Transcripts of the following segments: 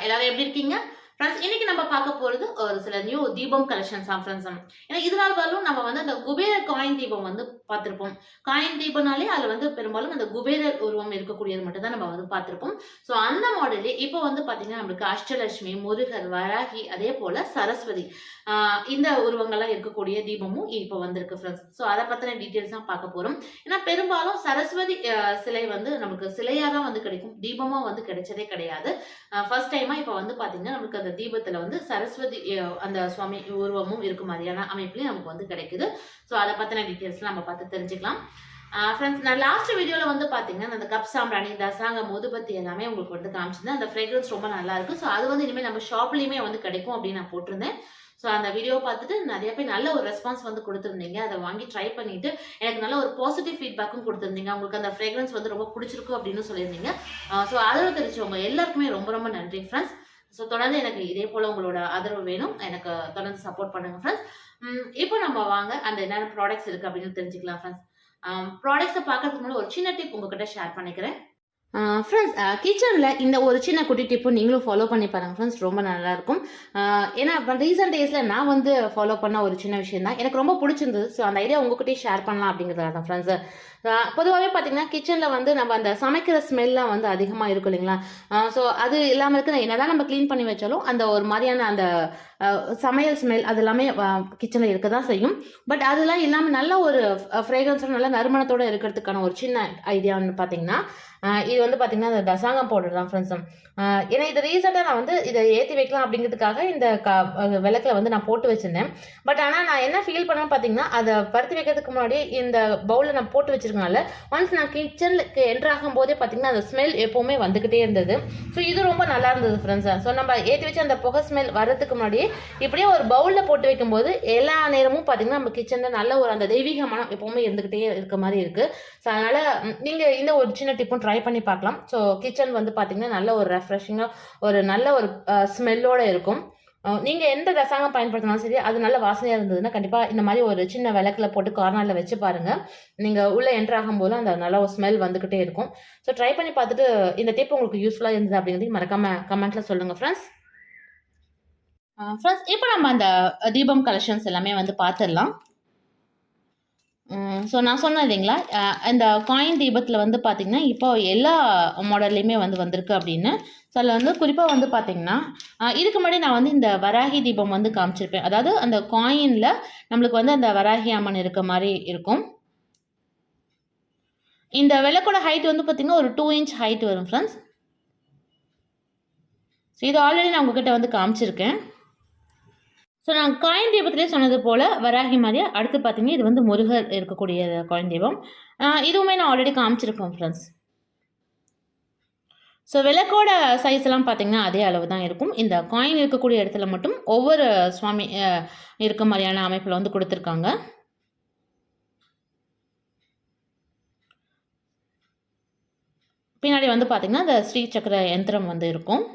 எல்லாரும் எப்படி இருக்கீங்க ஃப்ரெண்ட்ஸ்? இன்னைக்கு நம்ம பார்க்க போறது ஒரு சில நியூ தீபம் கலெக்ஷன்ஸ் ஃப்ரெண்ட்ஸ். ஏன்னா இது நாள் வரலும் நம்ம வந்து அந்த குபேரர் காயின் தீபம் வந்து பார்த்திருப்போம். காயின் தீபம்னாலே அதுல வந்து பெரும்பாலும் அந்த குபேரர் உருவம் இருக்கக்கூடியது மட்டும் தான் நம்ம வந்து பார்த்திருப்போம். ஸோ அந்த மாடலே இப்போ வந்து பாத்தீங்கன்னா நம்மளுக்கு அஷ்டலட்சுமி, முருகர், வராகி, அதே போல சரஸ்வதி இந்த உருவங்கள்லாம் இருக்கக்கூடிய தீபமும் இப்போ வந்திருக்கு ஃப்ரெண்ட்ஸ். ஸோ அதை பத்தின டீட்டெயில்ஸ் தான் பார்க்க போறோம். ஏன்னா பெரும்பாலும் சரஸ்வதி சிலை வந்து நமக்கு சிலையா தான் வந்து கிடைக்கும், தீபமா வந்து கிடைச்சதே கிடையாது. ஃபர்ஸ்ட் டைமா இப்போ வந்து பாத்தீங்கன்னா நமக்கு அந்த தீபத்துல வந்து சரஸ்வதி அந்த சுவாமி உருவமும் இருக்கு மாதிரியான அமைப்புலயும் நமக்கு வந்து கிடைக்குது. ஸோ அதை பத்தின டீட்டெயில்ஸ் நம்ம பார்த்து தெரிஞ்சுக்கலாம். ஃப்ரெண்ட்ஸ், நான் லாஸ்ட் வீடியோவில் வந்து பார்த்தீங்கன்னா அந்த கப் சாம்பிராணி, தசாங்க, மோதுபத்தி எல்லாமே உங்களுக்கு வந்து காமிச்சிருந்தேன். அந்த ஃப்ரேக்ரன்ஸ் ரொம்ப நல்லா இருக்கு. ஸோ அது வந்து இனிமேல் நம்ம ஷாப்லேயுமே வந்து கிடைக்கும் அப்படின்னு நான் போட்டிருந்தேன். ஸோ அந்த வீடியோ பார்த்துட்டு நிறைய பேர் நல்ல ஒரு ரெஸ்பான்ஸ் வந்து கொடுத்துருந்தீங்க. அதை வாங்கி ட்ரை பண்ணிட்டு எனக்கு நல்ல ஒரு பாசிட்டிவ் ஃபீட்பேக்கும் கொடுத்துருந்தீங்க. உங்களுக்கு அந்த ஃப்ரேக்ரன்ஸ் வந்து ரொம்ப பிடிச்சிருக்கு அப்படின்னு சொல்லியிருந்தீங்க. ஸோ ஆதரவு தெரிவிச்சவங்க எல்லாருக்குமே ரொம்ப ரொம்ப நன்றி ஃப்ரெண்ட்ஸ். ஸோ தொடர்ந்து எனக்கு இதே போல் உங்களோட ஆதரவு வேணும். எனக்கு தொடர்ந்து சப்போர்ட் பண்ணுங்க ஃப்ரெண்ட்ஸ். இப்போ நம்ம வாங்க அந்த என்னென்ன ப்ராடக்ட்ஸ் இருக்குது அப்படின்னு தெரிஞ்சுக்கலாம் ஃப்ரெண்ட்ஸ். ப்ராடக்ட்ஸை பார்க்கறதுக்கு முன்னாடி ஒரு சின்ன டிப் உங்ககிட்ட ஷேர் பண்ணிக்கிறேன் ஃப்ரெண்ட்ஸ். கிச்சனில் இந்த ஒரு சின்ன குட்டி டிப்பு நீங்களும் ஃபாலோ பண்ணி பாருங்கள் ஃப்ரெண்ட்ஸ், ரொம்ப நல்லாயிருக்கும். ஏன்னா இப்போ ரீசெண்ட் டேஸில் நான் வந்து ஃபாலோ பண்ண ஒரு சின்ன விஷயம் தான், எனக்கு ரொம்ப பிடிச்சிருந்தது. ஸோ அந்த ஐடியா உங்ககிட்டயே ஷேர் பண்ணலாம் அப்படிங்கிறதா தான் ஃப்ரெண்ட்ஸ். பொதுவாகவே பார்த்தீங்கன்னா கிச்சனில் வந்து நம்ம அந்த சமைக்கிற ஸ்மெல்லாம் வந்து அதிகமாக இருக்கும் இல்லைங்களா? ஸோ அது இல்லாமல் இருக்கு, என்னதான் நம்ம க்ளீன் பண்ணி வச்சாலும் அந்த ஒரு மாதிரியான அந்த சமையல் ஸ்மெல் அது எல்லாமே கிச்சனில் இருக்க தான் செய்யும். பட் அதெல்லாம் இல்லாமல் நல்ல ஒரு ஃப்ரேக்ரன்ஸோட நல்ல நறுமணத்தோடு இருக்கிறதுக்கான ஒரு சின்ன ஐடியான்னு பார்த்தீங்கன்னா இது வந்து பார்த்தீங்கன்னா அந்த தசாங்கம் பவுடர் தான் ஃப்ரெண்ட்ஸ். ஏன்னா இது ரீசெண்டாக நான் வந்து இதை ஏற்றி வைக்கலாம் அப்படிங்கிறதுக்காக இந்த விளக்கில் வந்து நான் போட்டு வச்சுருந்தேன். பட் ஆனால் நான் என்ன ஃபீல் பண்ணேன்னு பார்த்தீங்கன்னா அதை பருத்தி வைக்கிறதுக்கு முன்னாடி இந்த பவுலில் நான் போட்டு வச்சிருக்கனால ஒன்ஸ் நான் கிச்சனுக்கு என்ட்ரு ஆகும் போதே பார்த்தீங்கன்னா அந்த ஸ்மெல் எப்போவுமே வந்துக்கிட்டே இருந்தது. ஸோ இது ரொம்ப நல்லா இருந்தது ஃப்ரெண்ட்ஸ். ஸோ நம்ம ஏற்றி வச்சு அந்த புகை ஸ்மெல் வர்றதுக்கு முன்னாடியே இப்படியே ஒரு பவுலில் போட்டு வைக்கும்போது எல்லா நேரமும் பார்த்தீங்கன்னா நம்ம கிச்சனில் நல்ல ஒரு அந்த தெய்வீக மனம் எப்போவுமே இருந்துக்கிட்டே இருக்க மாதிரி இருக்குது. ஸோ அதனால் நீங்கள் இந்த ஒரு சின்ன டிப்பும் ட்ரை பண்ணி பார்க்கலாம். ஸோ கிச்சன் வந்து பார்த்தீங்கன்னா நல்ல ஒரு ரெஃப்ரெஷிங்காக ஒரு நல்ல ஒரு ஸ்மெல்லோடு இருக்கும். நீங்கள் எந்த ரசாங்கம் பயன்படுத்தினாலும் சரி அது நல்ல வாசனையாக இருந்ததுன்னா கண்டிப்பாக இந்த மாதிரி ஒரு சின்ன விளக்கில் போட்டு கார்னரில் வச்சு பாருங்கள். நீங்கள் உள்ளே என்ட்ரு ஆகும்போது அந்த நல்ல ஒரு ஸ்மெல் வந்துக்கிட்டே இருக்கும். ஸோ ட்ரை பண்ணி பார்த்துட்டு இந்த டிப் உங்களுக்கு யூஸ்ஃபுல்லாக இருந்தது அப்படிங்கிறதையும் மறக்காமல் கமெண்ட்டில் சொல்லுங்கள் ஃப்ரெண்ட்ஸ். ஃப்ரெண்ட்ஸ், இப்போ நம்ம அந்த தீபம் கலெக்ஷன்ஸ் எல்லாமே வந்து பார்த்துடலாம். ஸோ நான் சொன்னேன் இல்லைங்களா, இந்த காயின் தீபத்தில் வந்து பார்த்திங்கன்னா இப்போ எல்லா மாடல்லையுமே வந்து வந்திருக்கு அப்படின்னு. ஸோ அதில் வந்து குறிப்பாக வந்து பார்த்திங்கன்னா இதுக்கு முன்னாடி நான் வந்து இந்த வராகி தீபம் வந்து காமிச்சிருப்பேன். அதாவது அந்த காயினில் நம்மளுக்கு வந்து அந்த வராகி அம்மன் இருக்க மாதிரி இருக்கும். இந்த விளக்கோட ஹைட் வந்து பார்த்திங்கன்னா ஒரு 2 inch ஹைட் வரும் ஃப்ரெண்ட்ஸ். ஸோ இது ஆல்ரெடி நான் உங்ககிட்ட வந்து காமிச்சிருக்கேன். ஸோ நான் காயின் தீபத்திலே சொன்னது போல் வராகி மாதிரியே அடுத்து பார்த்தீங்கன்னா இது வந்து முருகர் இருக்கக்கூடிய காயின் தீபம். இதுவுமே நான் ஆல்ரெடி காமிச்சிருக்கேன் ஃப்ரெண்ட்ஸ். ஸோ விளக்கோட சைஸ் எல்லாம் பார்த்தீங்கன்னா அதே அளவு தான் இருக்கும். இந்த காயின் இருக்கக்கூடிய இடத்துல மட்டும் ஒவ்வொரு சுவாமி இருக்க மாதிரியான அமைப்பில் வந்து கொடுத்துருக்காங்க. பின்னாடி வந்து பார்த்தீங்கன்னா இந்த ஸ்ரீ சக்கர யந்திரம் வந்து இருக்கும்.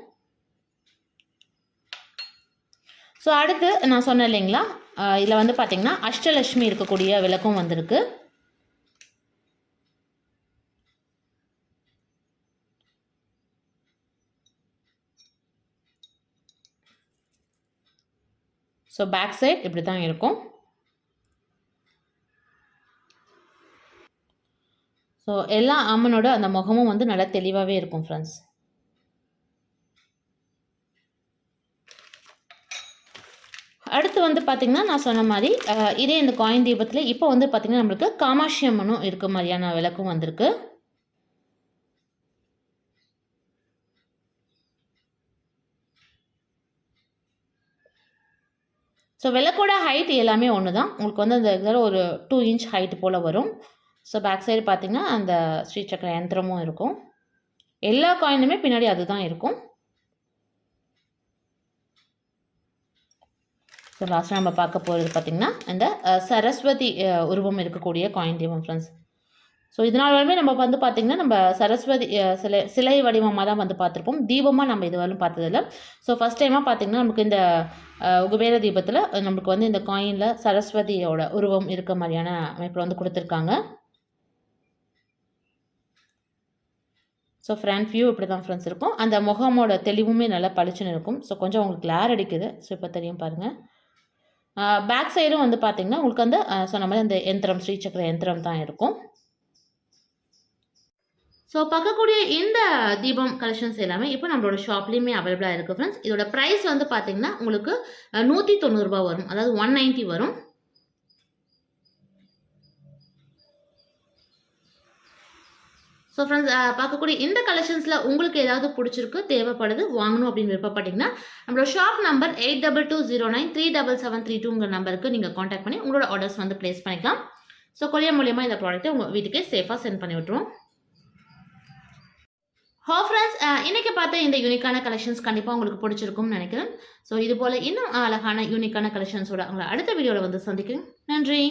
ஸோ அடுத்து நான் சொன்னேன் இல்லைங்களா, இதில் வந்து பார்த்திங்கன்னா அஷ்டலட்சுமி இருக்கக்கூடிய விளக்கும் வந்திருக்கு. ஸோ பேக் சைட் இப்படி தான் இருக்கும். ஸோ எல்லா அம்மனோட அந்த முகமும் வந்து நல்லா தெளிவாகவே இருக்கும் ஃப்ரெண்ட்ஸ். அடுத்து வந்து பார்த்திங்கன்னா நான் சொன்ன மாதிரி இதே இந்த காயின் தீபத்தில் இப்போ வந்து பார்த்திங்கன்னா நம்மளுக்கு காமாட்சி அம்மனும் இருக்க மாதிரியான விளக்கும் வந்திருக்கு. ஸோ விளக்கோட ஹைட் எல்லாமே ஒன்று தான். உங்களுக்கு வந்து அந்த இதில் ஒரு 2 inch ஹைட் போல் வரும். ஸோ பேக் சைடு பார்த்திங்கன்னா அந்த ஸ்ரீ சக்கர யந்திரமும் இருக்கும். எல்லா காயினுமே பின்னாடி அதுதான் இருக்கும். ஸோ லாஸ்ட்டாக நம்ம பார்க்க போகிறது பார்த்திங்கன்னா இந்த சரஸ்வதி உருவம் இருக்கக்கூடிய காயின் தீபம் ஃப்ரெண்ட்ஸ். ஸோ இதனால் வரையுமே நம்ம வந்து பார்த்திங்கன்னா நம்ம சரஸ்வதி சிலை வடிவமாக தான் வந்து பார்த்துருப்போம். தீபமாக நம்ம இது வரலும் பார்த்ததில்ல. ஸோ ஃபஸ்ட் டைமாக பார்த்திங்கன்னா நமக்கு இந்த குபேர தீபத்தில் நம்மளுக்கு வந்து இந்த காயினில் சரஸ்வதியோட உருவம் இருக்க மாதிரியான அமைப்பில் வந்து கொடுத்துருக்காங்க. ஸோ ஃப்ரண்ட் வியூ இப்படி தான் ஃப்ரெண்ட்ஸ் இருக்கும். அந்த முகமோட தெளிவுமே நல்லா பளிச்சுன்னு இருக்கும். ஸோ கொஞ்சம் உங்களுக்கு கிளார் அடிக்குது. ஸோ இப்போ தெரியும் பாருங்கள். பேக் சைடும் வந்து பார்த்தீங்கன்னா உங்களுக்கு அந்த சொன்ன மாதிரி அந்த யந்திரம் ஸ்ரீசக்கர யந்திரம் தான் இருக்கும். ஸோ பார்க்கக்கூடிய இந்த தீபம் கலெக்ஷன்ஸ் எல்லாமே இப்போ நம்மளோட ஷாப்லேயுமே அவைலபிளாக இருக்குது ஃப்ரெண்ட்ஸ். இதோட ப்ரைஸ் வந்து பார்த்தீங்கன்னா உங்களுக்கு 190 ரூபா வரும். அதாவது 190 வரும். ஸோ ஃப்ரெண்ட்ஸ் பார்க்கக்கூடிய இந்த கலெக்ஷன்ஸில் உங்களுக்கு ஏதாவது பிடிச்சிருக்கு, தேவைப்படுது, வாங்கணும் அப்படின்னு விருப்பப்பட்டீங்கன்னா நம்மளோட ஷாப் நம்பர் 8220937732 நம்பருக்கு நீங்கள் காண்டாக்ட் பண்ணி உங்களோட ஆர்டர்ஸ் வந்து ப்ளேஸ் பண்ணிக்கலாம். ஸோ கொரியர் மூலியமாக இந்த ப்ராடக்ட்டை உங்கள் வீட்டுக்கே சேஃபாக சென்ட் பண்ணி விட்டுருவோம். ஃப்ரெண்ட்ஸ் இன்றைக்கி பார்த்த இந்த யூனிக்கான கலெக்ஷன்ஸ் கண்டிப்பாக உங்களுக்கு பிடிச்சிருக்கும்னு நினைக்கிறேன். ஸோ இது போல் இன்னும் அழகான யூனிக்கான கலெக்ஷன்ஸோட உங்களை அடுத்த வீடியோவில் வந்து சந்திக்கிறேன். நன்றி.